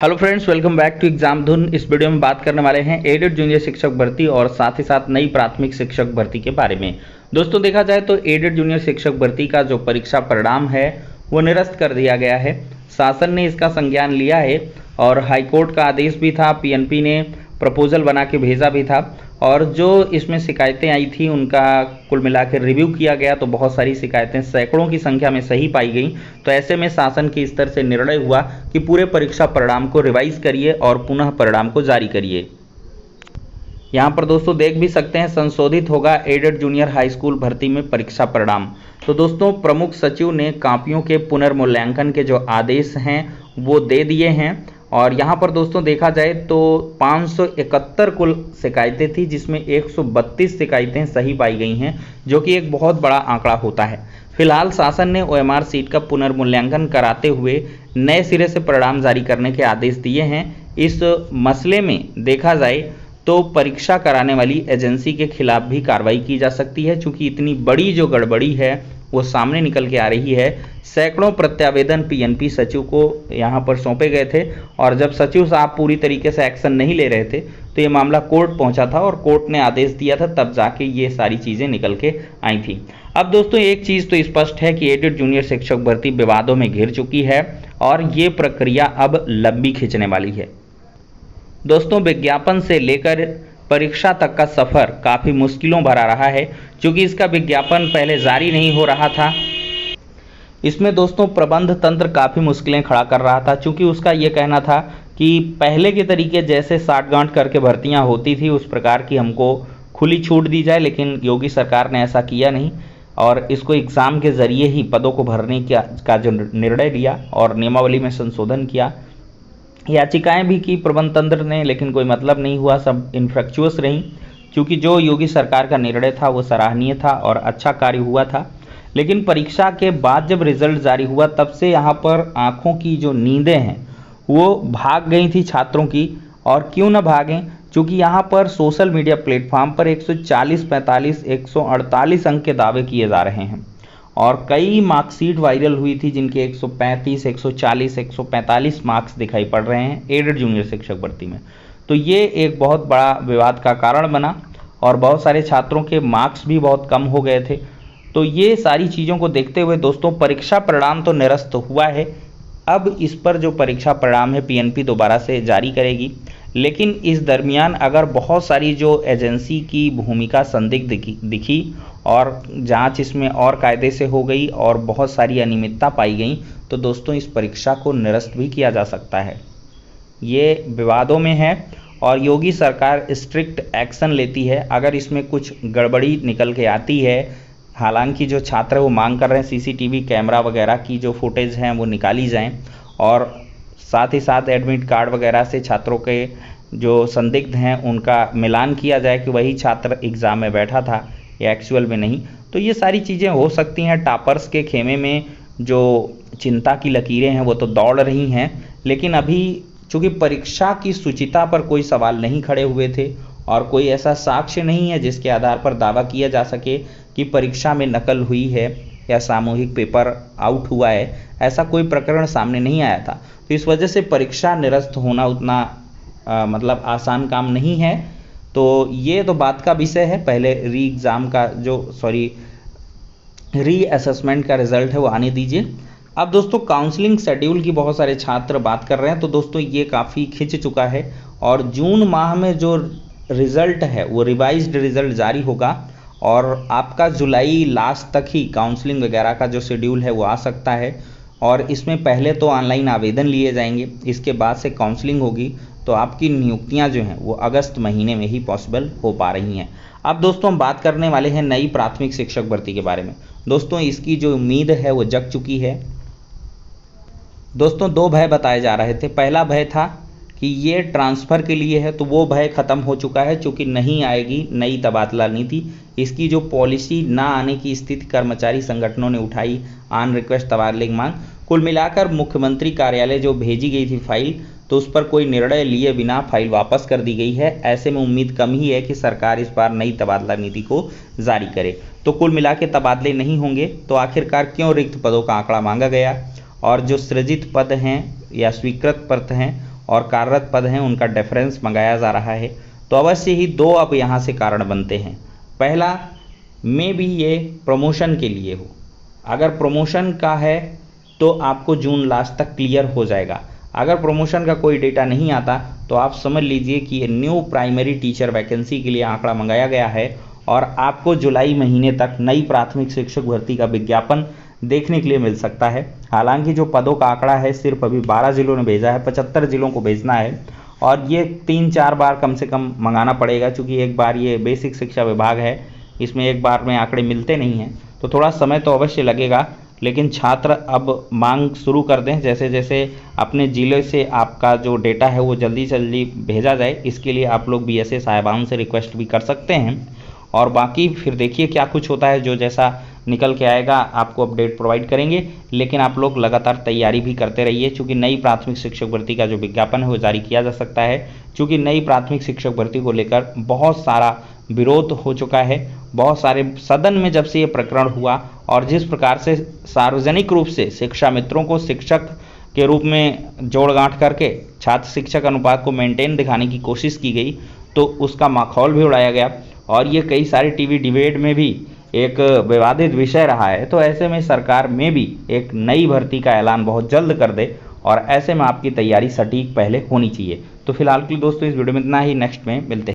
Hello friends, welcome back to exam Dhun. इस video में बात करने वाले हैं एडेड जूनियर शिक्षक भर्ती और साथ ही साथ नई प्राथमिक शिक्षक भर्ती के बारे में। दोस्तों देखा जाए तो एडेड जूनियर शिक्षक भर्ती का जो परीक्षा परिणाम है वो निरस्त कर दिया गया है। शासन ने इसका संज्ञान लिया है और हाईकोर्ट का आदेश भी था, पीएनपी ने प्रपोजल बना के भेजा भी था और जो इसमें शिकायतें आई थी उनका कुल मिला के रिव्यू किया गया तो बहुत सारी शिकायतें सैकड़ों की संख्या में सही पाई गई। तो ऐसे में शासन के स्तर से निर्णय हुआ कि पूरे परीक्षा परिणाम को रिवाइज करिए और पुनः परिणाम को जारी करिए। यहाँ पर दोस्तों देख भी सकते हैं, संशोधित होगा एडेड जूनियर हाई स्कूल भर्ती में परीक्षा परिणाम। तो दोस्तों प्रमुख सचिव ने कॉपियों के पुनर्मूल्यांकन के जो आदेश हैं वो दे दिए हैं और यहाँ पर दोस्तों देखा जाए तो 571 कुल शिकायतें थी जिसमें 132 शिकायतें सही पाई गई हैं, जो कि एक बहुत बड़ा आंकड़ा होता है। फिलहाल शासन ने ओएमआर सीट का पुनर्मूल्यांकन कराते हुए नए सिरे से परिणाम जारी करने के आदेश दिए हैं। इस मसले में देखा जाए तो परीक्षा कराने वाली एजेंसी के खिलाफ भी कार्रवाई की जा सकती है, क्योंकि इतनी बड़ी जो गड़बड़ी है वो सामने निकल के आ रही है। सैकड़ों प्रत्यावेदन पीएनपी सचिव को यहाँ पर सौंपे गए थे और जब सचिव साहब पूरी तरीके से एक्शन नहीं ले रहे थे तो ये मामला कोर्ट पहुंचा था और कोर्ट ने आदेश दिया था, तब जाके ये सारी चीज़ें निकल के आई थी। अब दोस्तों एक चीज़ तो स्पष्ट है कि एडेड जूनियर शिक्षक भर्ती विवादों में घिर चुकी है और ये प्रक्रिया अब लंबी खींचने वाली है। दोस्तों विज्ञापन से लेकर परीक्षा तक का सफ़र काफ़ी मुश्किलों भरा रहा है, क्योंकि इसका विज्ञापन पहले जारी नहीं हो रहा था। इसमें दोस्तों प्रबंध तंत्र काफ़ी मुश्किलें खड़ा कर रहा था, क्योंकि उसका ये कहना था कि पहले के तरीके जैसे साठगांठ करके भर्तियां होती थी उस प्रकार की हमको खुली छूट दी जाए, लेकिन योगी सरकार ने ऐसा किया नहीं और इसको एग्ज़ाम के ज़रिए ही पदों को भरने का जो निर्णय लिया और नियमावली में संशोधन किया। याचिकाएं भी की प्रबंध तंत्र ने, लेकिन कोई मतलब नहीं हुआ, सब इनफ्रक्चुअस रहीं, क्योंकि जो योगी सरकार का निर्णय था वो सराहनीय था और अच्छा कार्य हुआ था। लेकिन परीक्षा के बाद जब रिजल्ट जारी हुआ तब से यहाँ पर आंखों की जो नींदें हैं वो भाग गई थी छात्रों की। और क्यों न भागें, क्योंकि यहाँ पर सोशल मीडिया प्लेटफॉर्म पर 140, 45, 148 अंक के दावे किए जा रहे हैं और कई मार्कशीट वायरल हुई थी जिनके 135, 140, 145 मार्क्स दिखाई पड़ रहे हैं एडेड जूनियर शिक्षक भर्ती में। तो ये एक बहुत बड़ा विवाद का कारण बना और बहुत सारे छात्रों के मार्क्स भी बहुत कम हो गए थे। तो ये सारी चीज़ों को देखते हुए दोस्तों परीक्षा परिणाम तो निरस्त हुआ है। अब इस पर जो परीक्षा परिणाम है पीएनपी दोबारा से जारी करेगी, लेकिन इस दरमियान अगर बहुत सारी जो एजेंसी की भूमिका संदिग्ध दिखी और जांच इसमें और कायदे से हो गई और बहुत सारी अनियमितता पाई गई तो दोस्तों इस परीक्षा को निरस्त भी किया जा सकता है। ये विवादों में है और योगी सरकार स्ट्रिक्ट एक्शन लेती है अगर इसमें कुछ गड़बड़ी निकल के आती है। हालांकि जो छात्र वो मांग कर रहे हैं सीसीटीवी कैमरा वगैरह की जो फुटेज हैं वो निकाली जाएं और साथ ही साथ एडमिट कार्ड वगैरह से छात्रों के जो संदिग्ध हैं उनका मिलान किया जाए कि वही छात्र एग्ज़ाम में बैठा था या एक्चुअल में नहीं। तो ये सारी चीज़ें हो सकती हैं। टॉपर्स के खेमे में जो चिंता की लकीरें हैं वो तो दौड़ रही हैं, लेकिन अभी चूँकि परीक्षा की शुचिता पर कोई सवाल नहीं खड़े हुए थे और कोई ऐसा साक्ष्य नहीं है जिसके आधार पर दावा किया जा सके कि परीक्षा में नकल हुई है या सामूहिक पेपर आउट हुआ है, ऐसा कोई प्रकरण सामने नहीं आया था। तो इस वजह से परीक्षा निरस्त होना उतना मतलब आसान काम नहीं है। तो ये तो बात का विषय है, पहले री असेसमेंट का रिजल्ट है वो आने दीजिए। अब दोस्तों काउंसलिंग शेड्यूल की बहुत सारे छात्र बात कर रहे हैं, तो दोस्तों ये काफ़ी खिंच चुका है और जून माह में जो रिज़ल्ट है वो रिवाइज्ड रिज़ल्ट जारी होगा और आपका जुलाई लास्ट तक ही काउंसलिंग वगैरह का जो शेड्यूल है वो आ सकता है और इसमें पहले तो ऑनलाइन आवेदन लिए जाएंगे, इसके बाद से काउंसलिंग होगी, तो आपकी नियुक्तियां जो हैं वो अगस्त महीने में ही पॉसिबल हो पा रही हैं। अब दोस्तों हम बात करने वाले हैं नई प्राथमिक शिक्षक भर्ती के बारे में। दोस्तों इसकी जो उम्मीद है वो जग चुकी है। दोस्तों दो भय बताए जा रहे थे। पहला भय था कि ये ट्रांसफ़र के लिए है, तो वो भय ख़त्म हो चुका है, चूँकि नहीं आएगी नई तबादला नीति। इसकी जो पॉलिसी ना आने की स्थिति कर्मचारी संगठनों ने उठाई, ऑन रिक्वेस्ट तबादले की मांग, कुल मिलाकर मुख्यमंत्री कार्यालय जो भेजी गई थी फाइल, तो उस पर कोई निर्णय लिए बिना फाइल वापस कर दी गई है। ऐसे में उम्मीद कम ही है कि सरकार इस बार नई तबादला नीति को जारी करे। तो कुल मिला के तबादले नहीं होंगे, तो आखिरकार क्यों रिक्त पदों का आंकड़ा मांगा गया और जो सृजित पद हैं या स्वीकृत पद हैं और कार्यरत पद हैं उनका डिफरेंस मंगाया जा रहा है। तो अवश्य ही दो अब यहाँ से कारण बनते हैं। पहला, में भी ये प्रमोशन के लिए हो। अगर प्रमोशन का है तो आपको जून लास्ट तक क्लियर हो जाएगा। अगर प्रमोशन का कोई डेटा नहीं आता तो आप समझ लीजिए कि ये न्यू प्राइमरी टीचर वैकेंसी के लिए आंकड़ा मंगाया गया है और आपको जुलाई महीने तक नई प्राथमिक शिक्षक भर्ती का विज्ञापन देखने के लिए मिल सकता है। हालांकि जो पदों का आंकड़ा है सिर्फ अभी 12 जिलों ने भेजा है, 75 जिलों को भेजना है और ये 3-4 बार कम से कम मंगाना पड़ेगा, क्योंकि एक बार ये बेसिक शिक्षा विभाग है, इसमें एक बार में आंकड़े मिलते नहीं हैं, तो थोड़ा समय तो अवश्य लगेगा। लेकिन छात्र अब मांग शुरू कर दें, जैसे जैसे अपने ज़िले से आपका जो डेटा है वो जल्दी से जल्दी भेजा जाए, इसके लिए आप लोग BSA साहिबान से रिक्वेस्ट भी कर सकते हैं। और बाकी फिर देखिए क्या कुछ होता है, जो जैसा निकल के आएगा आपको अपडेट प्रोवाइड करेंगे। लेकिन आप लोग लगातार तैयारी भी करते रहिए, क्योंकि नई प्राथमिक शिक्षक भर्ती का जो विज्ञापन है वो जारी किया जा सकता है। क्योंकि नई प्राथमिक शिक्षक भर्ती को लेकर बहुत सारा विरोध हो चुका है, बहुत सारे सदन में जब से ये प्रकरण हुआ और जिस प्रकार से सार्वजनिक रूप से शिक्षा मित्रों को शिक्षक के रूप में जोड़ गांठ करके छात्र शिक्षक अनुपात को मेंटेन दिखाने की कोशिश की गई, तो उसका माहौल भी उड़ाया गया और ये कई सारे टीवी डिबेट में भी एक विवादित विषय रहा है। तो ऐसे में सरकार में भी एक नई भर्ती का ऐलान बहुत जल्द कर दे और ऐसे में आपकी तैयारी सटीक पहले होनी चाहिए। तो फिलहाल के लिए दोस्तों इस वीडियो में इतना ही, नेक्स्ट में मिलते हैं।